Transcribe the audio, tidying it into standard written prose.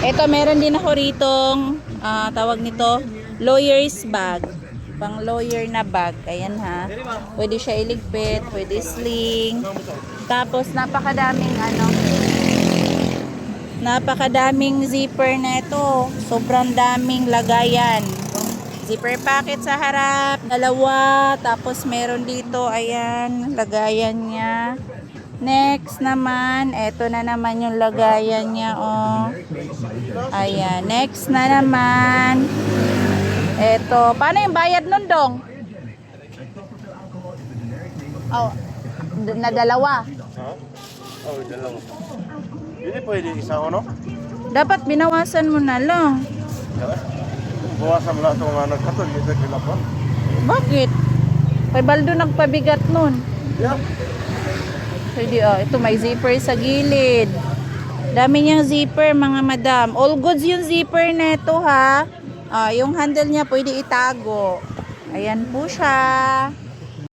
Ito, meron din ako ritong, tawag nito, lawyer's bag. Pang lawyer na bag. Ayan ha. Pwede siya iligpit, pwede sling. Tapos, napakadaming zipper na ito. Sobrang daming lagayan. Zipper pocket sa harap, dalawa. Tapos, meron dito, ayan, lagayan niya. Next naman, eto na naman yung lagayan niya, oh. Ayan, next na naman. Eto, paano yung bayad nun, Dong? Oh, na dalawa. Ha? Oh, dalawa. Hindi pwede isa ko, no? Dapat binawasan mo na lang. Bawasan mo lahat ng nagkatol. Ito kilapon. Bakit? Kay Baldo nagpabigat nun. Yeah. Pwede, oh. Ito may zipper sa gilid. Dami niyang zipper, mga madam. All goods yung zipper na ito, ha. Yung handle niya pwede itago. Ayan po siya.